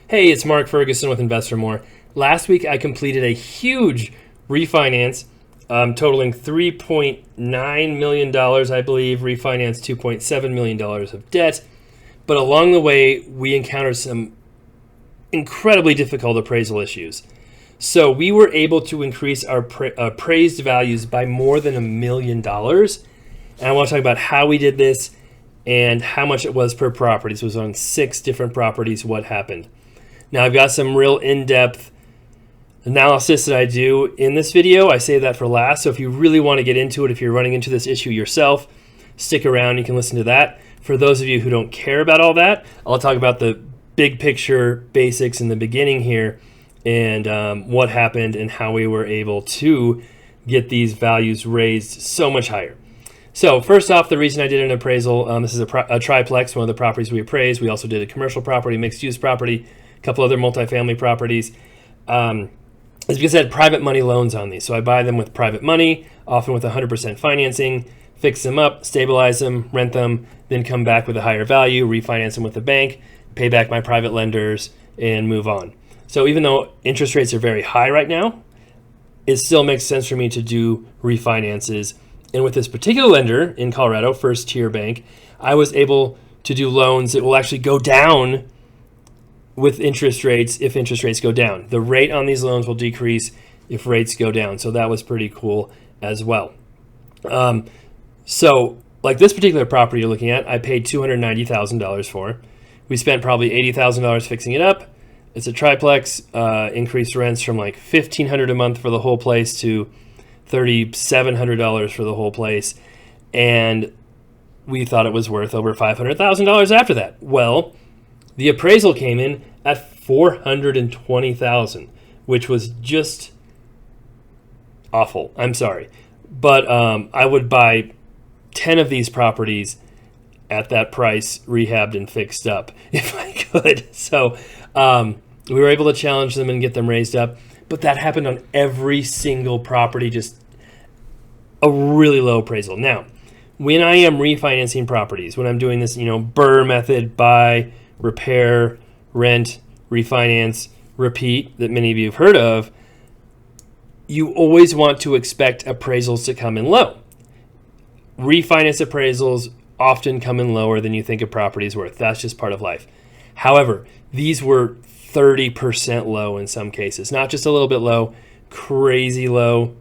Hey, it's Mark Ferguson with Investor More. Last week I completed a huge refinance totaling $3.9 million, I believe, refinanced $2.7 million of debt. But along the way, we encountered some incredibly difficult appraisal issues. So we were able to increase our appraised values by more than $1 million. And I want to talk about how we did this and how much it was per property. So it was on 6 different properties, what happened. Now I've got some real in-depth analysis that I do in this video. I save that for last. So if you really want to get into it, if you're running into this issue yourself, stick around, you can listen to that. For those of you who don't care about all that, I'll talk about the big picture basics in the beginning here and what happened and how we were able to get these values raised so much higher. So first off, the reason I did an appraisal, this is a triplex, one of the properties we appraised. We also did a commercial property, mixed use property, a couple other multifamily properties. Is because I had private money loans on these. So I buy them with private money, often with 100% financing, fix them up, stabilize them, rent them, then come back with a higher value, refinance them with the bank, pay back my private lenders, and move on. So even though interest rates are very high right now, it still makes sense for me to do refinances. And with this particular lender in Colorado, First Tier Bank, I was able to do loans that will actually go down with interest rates if interest rates go down. The rate on these loans will decrease if rates go down. So that was pretty cool as well. So like this particular property you're looking at, I paid $290,000 for. We spent probably $80,000 fixing it up. It's a triplex, increased rents from like $1,500 a month for the whole place to $3,700 for the whole place. And we thought it was worth over $500,000 after that. Well, the appraisal came in at $420,000, which was just awful. I'm sorry. But I would buy 10 of these properties at that price, rehabbed and fixed up, if I could. So we were able to challenge them and get them raised up. But that happened on every single property, just a really low appraisal. Now, when I am refinancing properties, when I'm doing this, BRRRR method, buy, repair, rent, refinance, repeat, that many of you have heard of, you always want to expect appraisals to come in low. Refinance appraisals often come in lower than you think a property is worth. That's just part of life. However, these were 30% low in some cases, not just a little bit low, crazy low.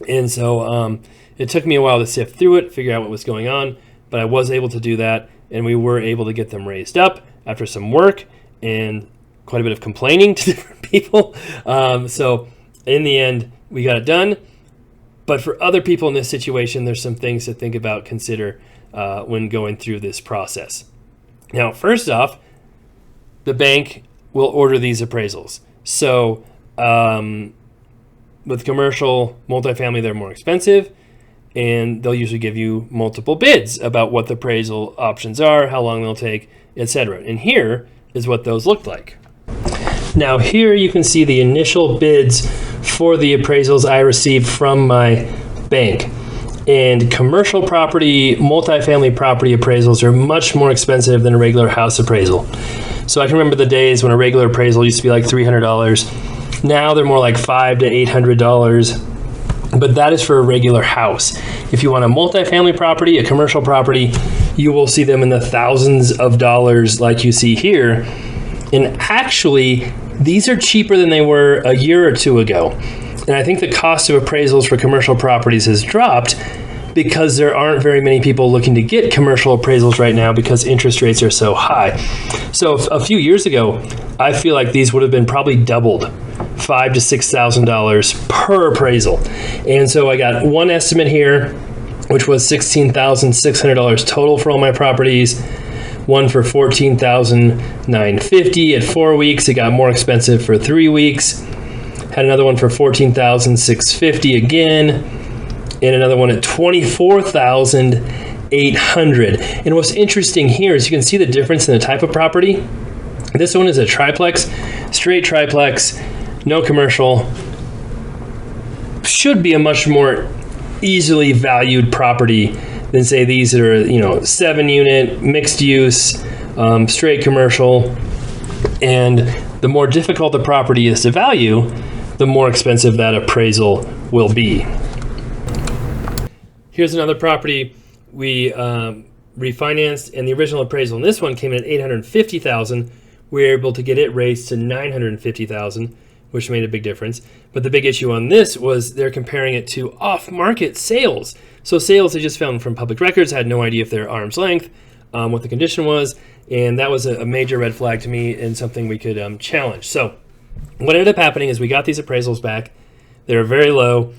And so it took me a while to sift through it, figure out what was going on, but I was able to do that, and we were able to get them raised up after some work and quite a bit of complaining to different people. So in the end, we got it done. But for other people in this situation, there's some things to think about, consider when going through this process. Now, first off, the bank will order these appraisals. So with commercial multifamily, they're more expensive, and they'll usually give you multiple bids about what the appraisal options are, how long they'll take, etc. And here is what those looked like. Now here you can see the initial bids for the appraisals I received from my bank. And commercial property, multifamily property appraisals are much more expensive than a regular house appraisal. So I can remember the days when a regular appraisal used to be like $300. Now they're more like $500 to $800. But that is for a regular house. If you want a multifamily property, a commercial property, you will see them in the thousands of dollars like you see here. And actually, these are cheaper than they were a year or two ago. And I think the cost of appraisals for commercial properties has dropped because there aren't very many people looking to get commercial appraisals right now because interest rates are so high. So a few years ago, I feel like these would have been probably doubled, $5,000 to $6,000 per appraisal. And so I got one estimate here, which was $16,600 total for all my properties. One for $14,950 at 4 weeks. It got more expensive for 3 weeks. Had another one for $14,650 again, and another one at $24,800. And what's interesting here is you can see the difference in the type of property. This one is a triplex, straight triplex, no commercial. Should be a much more easily valued property than say these that are 7-unit, mixed use, straight commercial. And the more difficult the property is to value, the more expensive that appraisal will be. Here's another property we refinanced, and the original appraisal in this one came in at $850,000. We were able to get it raised to $950,000, which made a big difference. But the big issue on this was they're comparing it to off-market sales. So sales they just found from public records, had no idea if they're arm's length, what the condition was, and that was a major red flag to me and something we could challenge. So what ended up happening is we got these appraisals back. They were very low,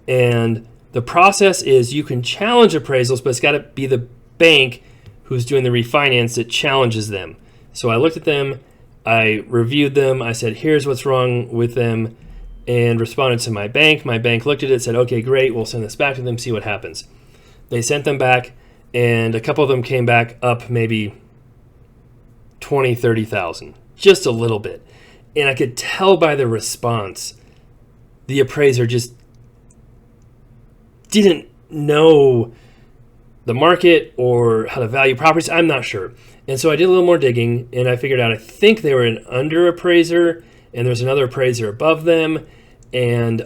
and the process is you can challenge appraisals, but it's got to be the bank who's doing the refinance that challenges them. So I looked at them, I reviewed them, I said, here's what's wrong with them, and responded to my bank. My bank looked at it, said, okay, great, we'll send this back to them, see what happens. They sent them back, and a couple of them came back up maybe 20, 30,000, just a little bit. And I could tell by the response, the appraiser just didn't know the market or how to value properties. I'm not sure. And so I did a little more digging, and I figured out I think they were an under appraiser, and there's another appraiser above them. And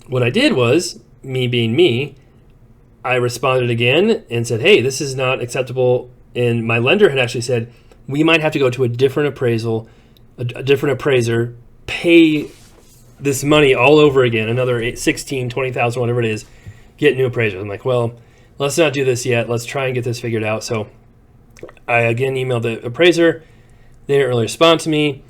what I did was, me being me, I responded again and said, hey, this is not acceptable. And my lender had actually said, we might have to go to a different appraisal, a different appraiser, pay this money all over again, another 16, 20,000, whatever it is, get new appraisers. I'm like, well, let's not do this yet. Let's try and get this figured out. So I again emailed the appraiser. They didn't really respond to me,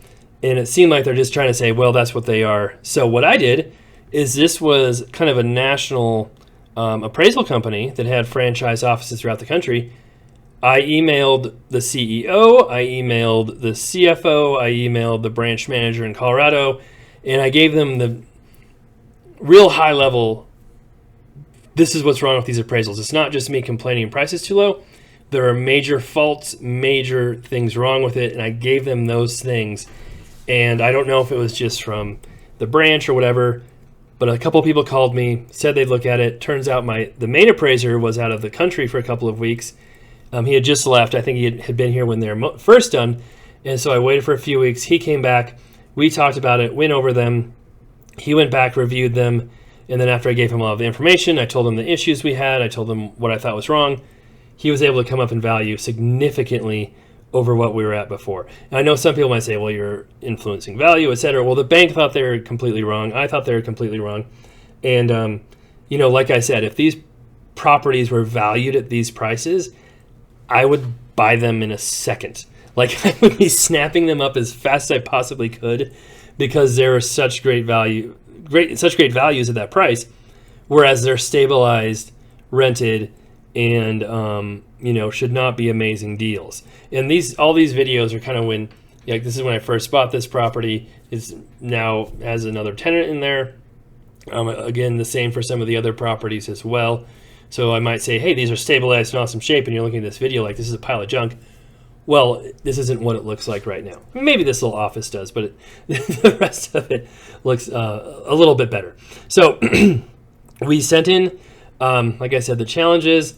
and it seemed like they're just trying to say, well, that's what they are. So what I did is, this was kind of a national appraisal company that had franchise offices throughout the country. I emailed the CEO, I emailed the CFO, I emailed the branch manager in Colorado, and I gave them the real high level, this is what's wrong with these appraisals. It's not just me complaining price is too low. There are major faults, major things wrong with it, and I gave them those things. And I don't know if it was just from the branch or whatever, but a couple of people called me, said they'd look at it. Turns out the main appraiser was out of the country for a couple of weeks. He had just left. I think he had been here when they were first done. And so I waited for a few weeks. He came back. We talked about it, went over them. He went back, reviewed them. And then after I gave him all of the information, I told him the issues we had. I told him what I thought was wrong. He was able to come up in value significantly over what we were at before. And I know some people might say, well, you're influencing value, et cetera. Well, the bank thought they were completely wrong. I thought they were completely wrong. And, like I said, if these properties were valued at these prices, I would buy them in a second. Like, I would be snapping them up as fast as I possibly could, because there are such great values at that price, whereas they're stabilized, rented, and should not be amazing deals. And all these videos are kind of when, like, this is when I first bought this property. It's now has another tenant in there. Again, the same for some of the other properties as well. So I might say, hey, these are stabilized in awesome shape, and you're looking at this video like this is a pile of junk. Well, this isn't what it looks like right now. Maybe this little office does, but the rest of it looks a little bit better. So we sent in, like I said, the challenges.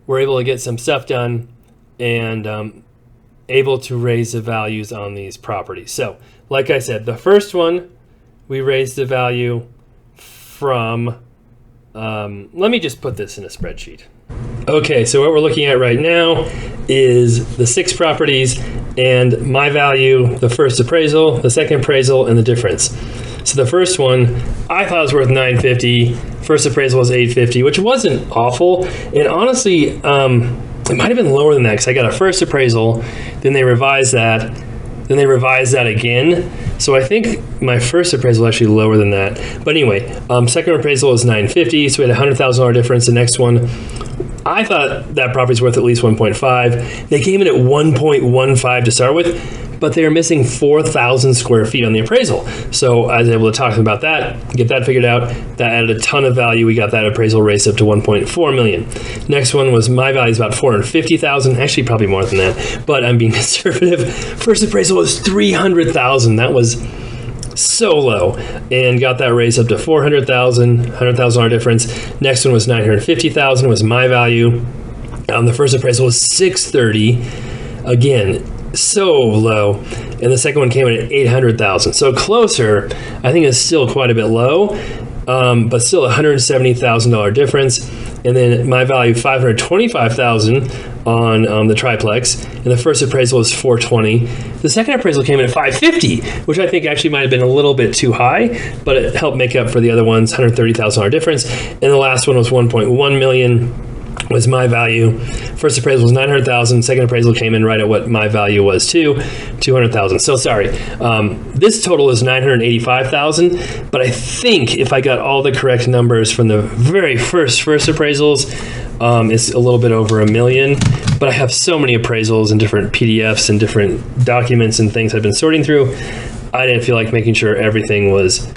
We're able to get some stuff done and able to raise the values on these properties. So, like I said, the first one, we raised the value from, let me just put this in a spreadsheet. Okay, so what we're looking at right now is the 6 properties and my value, the first appraisal, the second appraisal, and the difference. So the first one, I thought it was worth $950. First appraisal was $850, which wasn't awful. And honestly, it might have been lower than that, because I got a first appraisal, then they revised that, then they revised that again. So I think my first appraisal was actually lower than that. But anyway, second appraisal was $950, so we had a $100,000 difference. The next one, I thought that property's worth at least 1.5. They came in at 1.15 to start with, but they were missing 4,000 square feet on the appraisal. So I was able to talk to them about that, get that figured out. That added a ton of value. We got that appraisal raised up to 1.4 million. Next one was my value is about 450,000, actually probably more than that, but I'm being conservative. First appraisal was 300,000. That was so low, and got that raised up to 400,000, $100,000 difference. Next one was 950,000 was my value. The first appraisal was 630. Again, so low, and the second one came in at 800,000. So closer. I think it's still quite a bit low, but still $170,000 difference. And then my value $525,000 on the triplex, and the first appraisal was 420. The second appraisal came in at 550, which I think actually might have been a little bit too high, but it helped make up for the other ones, $130,000 difference. And the last one was 1.1 million. Was my value. First appraisal was 900,000. Second appraisal came in right at what my value was too, 200,000. So sorry, this total is 985,000. But I think if I got all the correct numbers from the very first appraisals, it's a little bit over $1 million. But I have so many appraisals and different PDFs and different documents and things I've been sorting through. I didn't feel like making sure everything was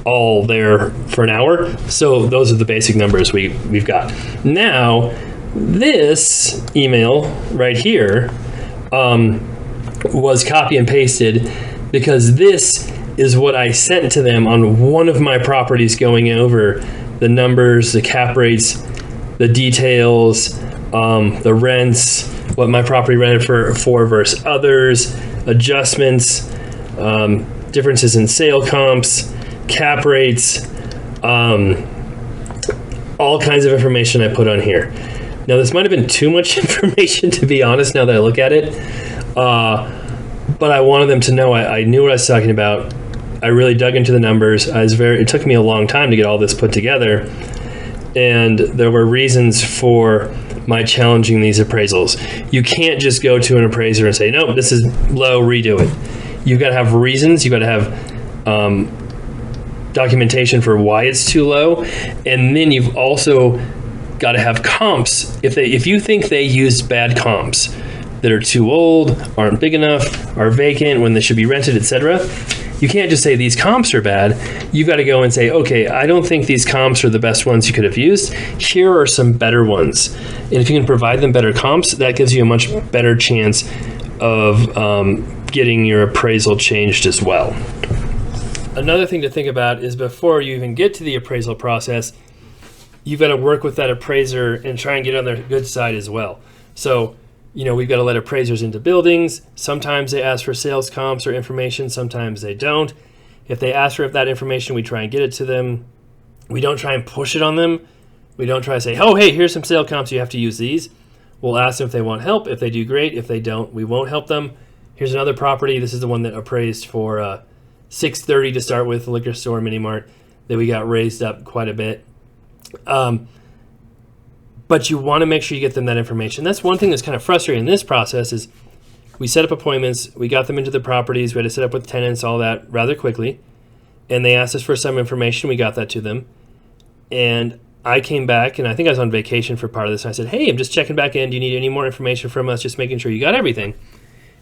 all there for an hour. So those are the basic numbers we've got. Now, this email right here was copy and pasted because this is what I sent to them on one of my properties, going over the numbers, the cap rates, the details, the rents, what my property rented for versus others, adjustments, differences in sale comps, cap rates, all kinds of information I put on here. Now, this might have been too much information, to be honest, now that I look at it, but I wanted them to know I knew what I was talking about. I really dug into the numbers. It took me a long time to get all this put together, and there were reasons for my challenging these appraisals. You can't just go to an appraiser and say, no, this is low, redo it. You've got to have reasons. You've got to have documentation for why it's too low, and then you've also got to have comps. If you think they used bad comps that are too old, aren't big enough, are vacant when they should be rented, etc., you can't just say these comps are bad. You've got to go and say, okay, I don't think these comps are the best ones you could have used. Here are some better ones. And if you can provide them better comps, that gives you a much better chance of getting your appraisal changed as well. Another thing to think about is before you even get to the appraisal process, you've got to work with that appraiser and try and get on their good side as well. So, we've got to let appraisers into buildings. Sometimes they ask for sales comps or information. Sometimes they don't. If they ask for that information, we try and get it to them. We don't try and push it on them. We don't try to say, oh, hey, here's some sale comps. You have to use these. We'll ask them if they want help. If they do, great. If they don't, we won't help them. Here's another property. This is the one that appraised for $630 to start with, the liquor store, mini mart, that we got raised up quite a bit. But you want to make sure you get them that information. That's one thing that's kind of frustrating in this process is we set up appointments, we got them into the properties, we had to set up with tenants, all that rather quickly. And they asked us for some information, we got that to them. And I came back, and I think I was on vacation for part of this, and I said, hey, I'm just checking back in. Do you need any more information from us? Just making sure you got everything.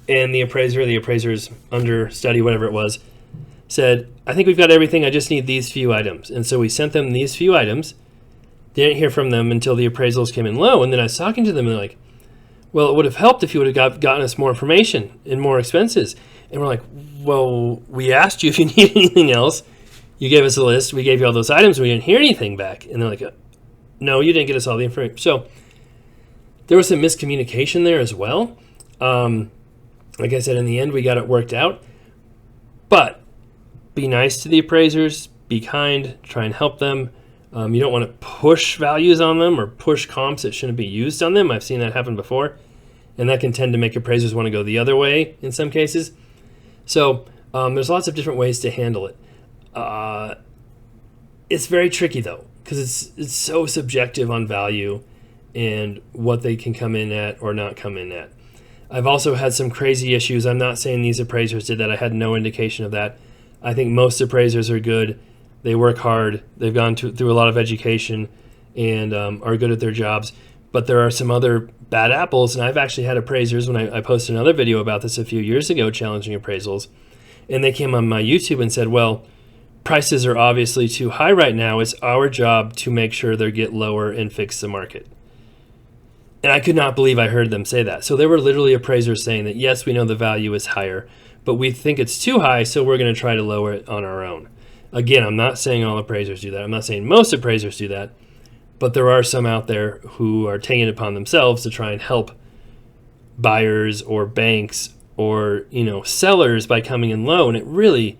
And the appraiser's understudy, whatever it was, said, I think we've got everything. I just need these few items. And so we sent them these few items. Didn't hear from them until the appraisals came in low. And then I was talking to them, and they're like, well, it would have helped if you would have gotten us more information and more expenses. And we're like, well, we asked you if you need anything else. You gave us a list. We gave you all those items. And we didn't hear anything back. And they're like, no, you didn't get us all the information. So there was some miscommunication there as well. Like I said, in the end, we got it worked out. But be nice to the appraisers. Be kind. Try and help them. You don't want to push values on them or push comps that shouldn't be used on them. I've seen that happen before. And that can tend to make appraisers want to go the other way in some cases. So there's lots of different ways to handle it. It's very tricky, though, because it's so subjective on value and what they can come in at or not come in at. I've also had some crazy issues. I'm not saying these appraisers did that. I had no indication of that. I think most appraisers are good. They work hard. They've gone through a lot of education and are good at their jobs. But there are some other bad apples, and I've actually had appraisers, when I posted another video about this a few years ago, challenging appraisals, and they came on my YouTube and said, well, prices are obviously too high right now. It's our job to make sure they get lower and fix the market. And I could not believe I heard them say that. So there were literally appraisers saying that, yes, we know the value is higher, but we think it's too high, so we're going to try to lower it on our own. Again, I'm not saying all appraisers do that. I'm not saying most appraisers do that, but there are some out there who are taking it upon themselves to try and help buyers or banks or, sellers by coming in low, and it really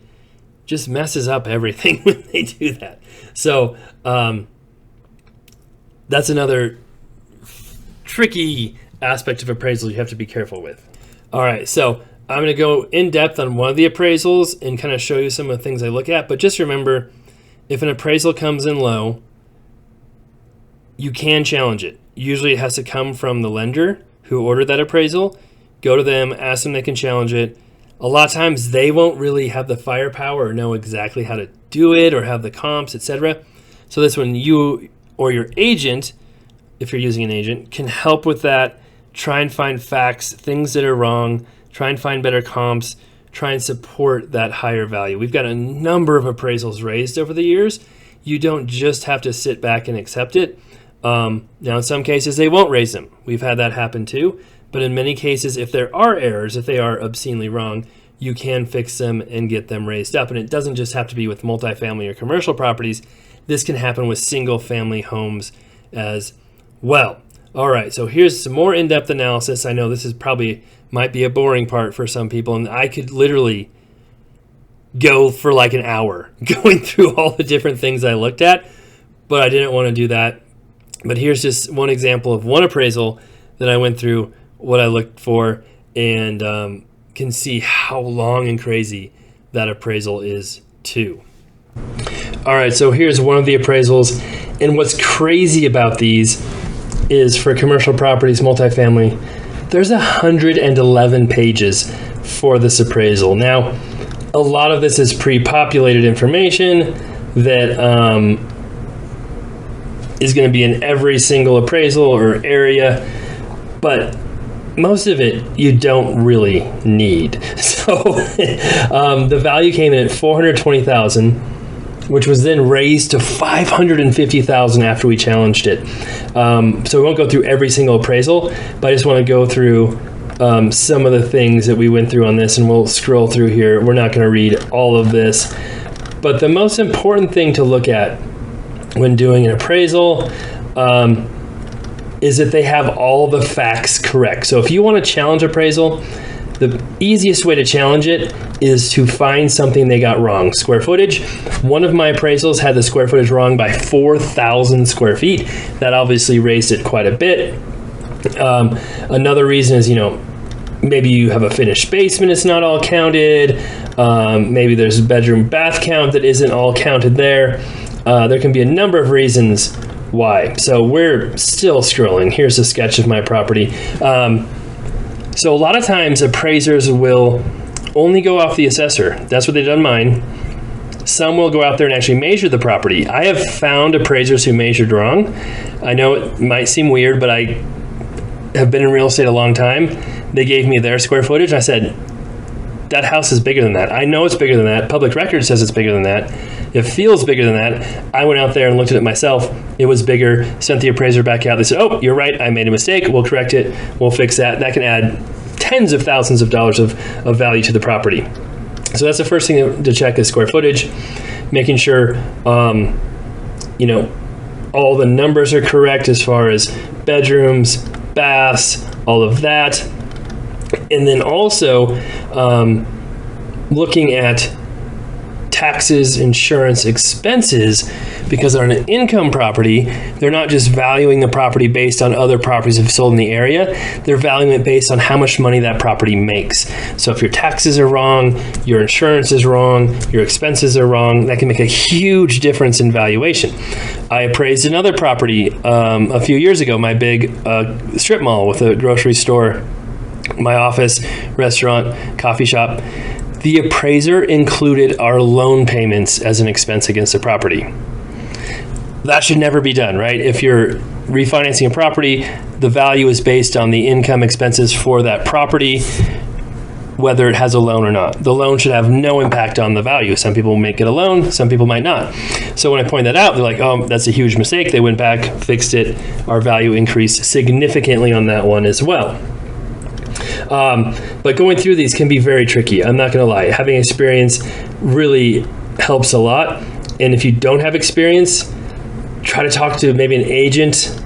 just messes up everything when they do that. So that's another tricky aspect of appraisal you have to be careful with. All right, so I'm going to go in depth on one of the appraisals and kind of show you some of the things I look at. But just remember, if an appraisal comes in low, you can challenge it. Usually it has to come from the lender who ordered that appraisal. Go to them, ask them if they can challenge it. A lot of times they won't really have the firepower or know exactly how to do it or have the comps, etc. So that's when you or your agent, if you're using an agent, can help with that. Try and find facts, things that are wrong, try and find better comps, try and support that higher value. We've got a number of appraisals raised over the years. You don't just have to sit back and accept it. Now, in some cases, they won't raise them. We've had that happen too. But in many cases, if there are errors, if they are obscenely wrong, you can fix them and get them raised up. And it doesn't just have to be with multifamily or commercial properties. This can happen with single family homes as well. All right, so here's some more in-depth analysis. I know this is might be a boring part for some people, and I could literally go for like an hour going through all the different things I looked at, but I didn't want to do that. But here's just one example of one appraisal that I went through, what I looked for, and can see how long and crazy that appraisal is too. All right, so here's one of the appraisals, and what's crazy about these is for commercial properties, multifamily, there's 111 pages for this appraisal. Now, a lot of this is pre-populated information that is going to be in every single appraisal or area, but most of it you don't really need. So the value came in at $420,000, which was then raised to $550,000 after we challenged it. So we won't go through every single appraisal, but I just want to go through some of the things that we went through on this, and we'll scroll through here. We're not going to read all of this, but the most important thing to look at when doing an appraisal is that they have all the facts correct. So if you want to challenge appraisal, the easiest way to challenge it is to find something they got wrong. Square footage. One of my appraisals had the square footage wrong by 4,000 square feet. That obviously raised it quite a bit. Another reason is, maybe you have a finished basement, it's not all counted. Maybe there's a bedroom bath count that isn't all counted there. There can be a number of reasons why. So we're still scrolling. Here's a sketch of my property. So a lot of times appraisers will only go off the assessor. That's what they've done mine. Some will go out there and actually measure the property. I have found appraisers who measured wrong. I know it might seem weird, but I have been in real estate a long time. They gave me their square footage. I said, that house is bigger than that. I know it's bigger than that. Public record says it's bigger than that. It feels bigger than that. I went out there and looked at it myself. It was bigger. Sent the appraiser back out. They said, oh, you're right. I made a mistake. We'll correct it. We'll fix that. That can add tens of thousands of dollars of value to the property. So that's the first thing to check is square footage, making sure, all the numbers are correct as far as bedrooms, baths, all of that. And then also looking at taxes, insurance, expenses, because on an income property, they're not just valuing the property based on other properties that have sold in the area, they're valuing it based on how much money that property makes. So if your taxes are wrong, your insurance is wrong, your expenses are wrong, that can make a huge difference in valuation. I appraised another property a few years ago, my big strip mall with a grocery store, my office, restaurant, coffee shop. The appraiser included our loan payments as an expense against the property. That should never be done, right? If you're refinancing a property, the value is based on the income expenses for that property, whether it has a loan or not. The loan should have no impact on the value. Some people might get a loan, some people might not. So when I point that out, they're like, oh, that's a huge mistake. They went back, fixed it. Our value increased significantly on that one as well. But going through these can be very tricky. I'm not going to lie. Having experience really helps a lot. And if you don't have experience, try to talk to maybe an agent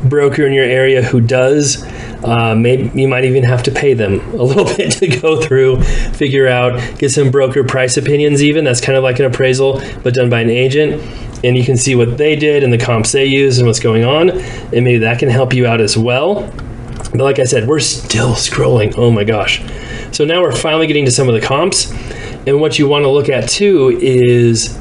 broker in your area who does. Maybe you might even have to pay them a little bit to go through, figure out, get some broker price opinions even. That's kind of like an appraisal, but done by an agent. And you can see what they did and the comps they use and what's going on. And maybe that can help you out as well. But like I said, we're still scrolling. Oh my gosh. So now we're finally getting to some of the comps. And what you want to look at too is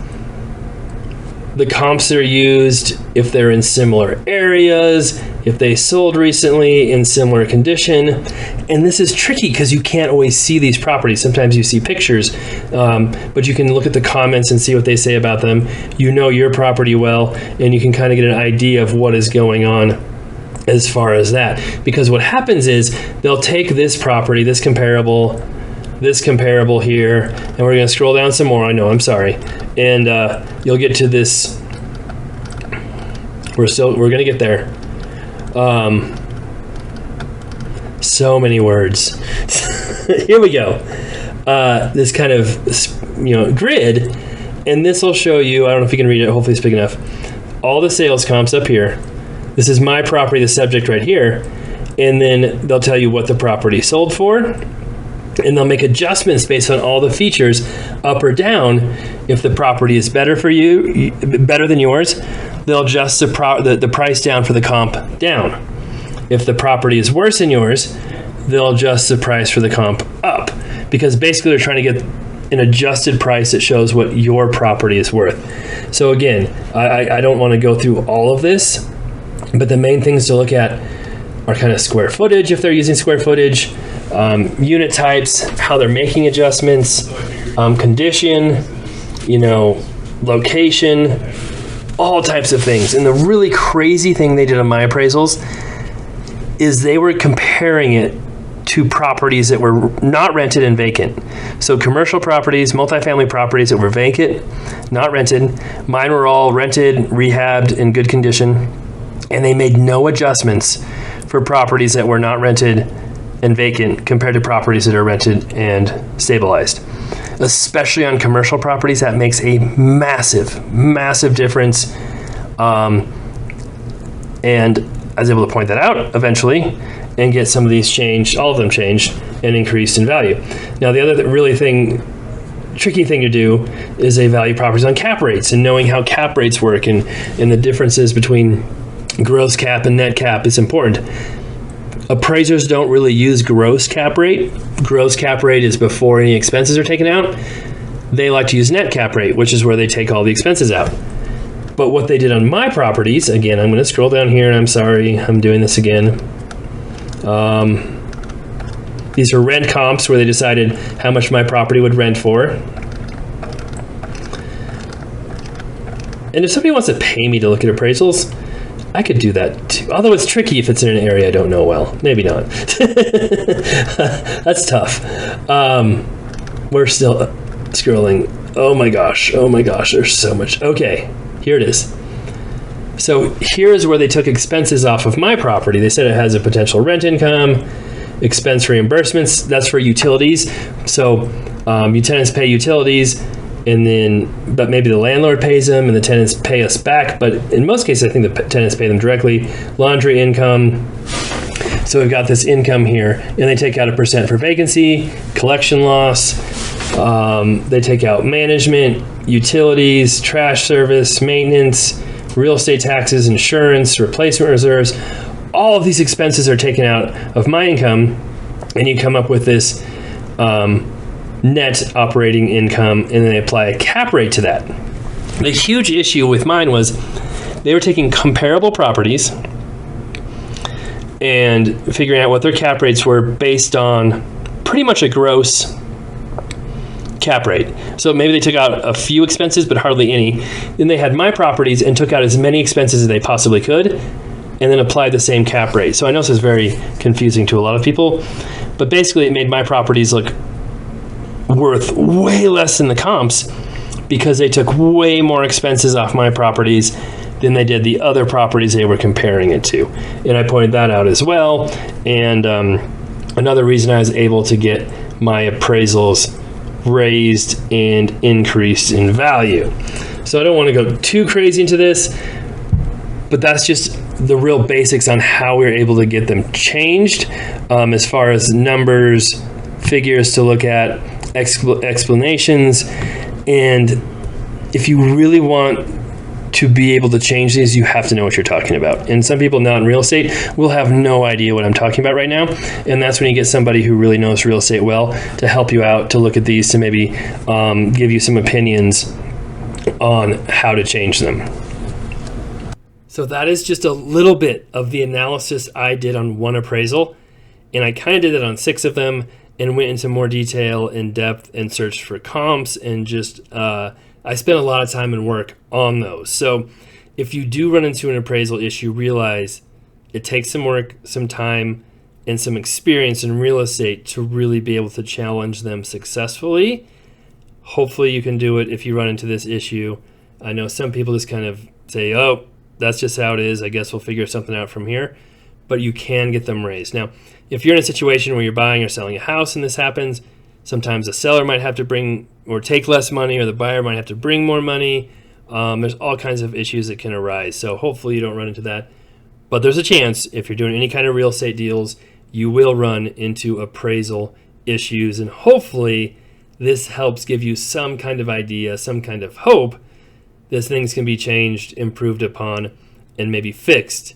the comps that are used, if they're in similar areas, if they sold recently in similar condition. And this is tricky because you can't always see these properties. Sometimes you see pictures, but you can look at the comments and see what they say about them. You know your property well, and you can kind of get an idea of what is going on as far as that. Because what happens is they'll take this property, this comparable here, and we're going to scroll down some more. I know, I'm sorry. And you'll get to this. We're going to get there. So many words. Here we go. This kind of grid, and this will show you. I don't know if you can read it. Hopefully, it's big enough. All the sales comps up here. This is my property, the subject right here, and then they'll tell you what the property sold for, and they'll make adjustments based on all the features, up or down. If the property is better for you, better than yours, they'll adjust the price down for the comp down. If the property is worse than yours, they'll adjust the price for the comp up, because basically they're trying to get an adjusted price that shows what your property is worth. So again, I don't want to go through all of this, but the main things to look at are kind of square footage, if they're using square footage, unit types, how they're making adjustments, condition, location, all types of things. And the really crazy thing they did on my appraisals is they were comparing it to properties that were not rented and vacant. So commercial properties, multifamily properties that were vacant, not rented. Mine were all rented, rehabbed, in good condition. And they made no adjustments for properties that were not rented and vacant compared to properties that are rented and stabilized. Especially on commercial properties, that makes a massive, massive difference. And I was able to point that out eventually and get some of these changed, all of them changed and increased in value. Now, the other tricky thing to do is they value properties on cap rates, and knowing how cap rates work and the differences between gross cap and net cap is important. Appraisers don't really use gross cap rate. Gross cap rate is before any expenses are taken out. They like to use net cap rate, which is where they take all the expenses out. But what they did on my properties, again, I'm going to scroll down here, and I'm sorry, I'm doing this again. These are rent comps where they decided how much my property would rent for. And if somebody wants to pay me to look at appraisals, I could do that too. Although it's tricky if it's in an area I don't know well. Maybe not. That's tough. We're still scrolling. Oh my gosh, there's so much. Okay, here it is. So here's where they took expenses off of my property. They said it has a potential rent income, expense reimbursements. That's for utilities. So you tenants pay utilities, but maybe the landlord pays them and the tenants pay us back. But in most cases, I think the tenants pay them directly. Laundry income. So we've got this income here, and they take out 1% for vacancy, collection loss. They take out management, utilities, trash service, maintenance, real estate taxes, insurance, replacement reserves. All of these expenses are taken out of my income, and you come up with this net operating income, and then they apply a cap rate to that. The huge issue with mine was they were taking comparable properties and figuring out what their cap rates were based on pretty much a gross cap rate. So maybe they took out a few expenses, but hardly any. Then they had my properties and took out as many expenses as they possibly could, and then applied the same cap rate. So I know this is very confusing to a lot of people, but basically it made my properties look worth way less than the comps because they took way more expenses off my properties than they did the other properties they were comparing it to. And I pointed that out as well. And another reason I was able to get my appraisals raised and increased in value. So I don't want to go too crazy into this, but that's just the real basics on how we were able to get them changed, as far as numbers, figures to look at, explanations. And if you really want to be able to change these, you have to know what you're talking about. And some people not in real estate will have no idea what I'm talking about right now. And that's when you get somebody who really knows real estate well to help you out, to look at these, to maybe give you some opinions on how to change them. So that is just a little bit of the analysis I did on one appraisal. And I kind of did it on 6 of them and went into more detail in depth and searched for comps and just I spent a lot of time and work on those. So if you do run into an appraisal issue, realize it takes some work, some time, and some experience in real estate to really be able to challenge them successfully. Hopefully you can do it if you run into this issue. I know some people just kind of say, oh, that's just how it is. I guess we'll figure something out from here. But you can get them raised. Now, if you're in a situation where you're buying or selling a house and this happens, sometimes the seller might have to bring or take less money, or the buyer might have to bring more money. There's all kinds of issues that can arise. So hopefully you don't run into that. But there's a chance if you're doing any kind of real estate deals, you will run into appraisal issues. And hopefully this helps give you some kind of idea, some kind of hope that things can be changed, improved upon, and maybe fixed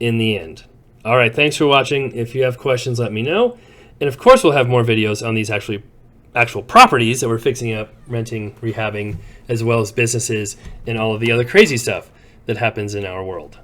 in the end. All right, thanks for watching. If you have questions, let me know. And of course, we'll have more videos on these actual properties that we're fixing up, renting, rehabbing, as well as businesses and all of the other crazy stuff that happens in our world.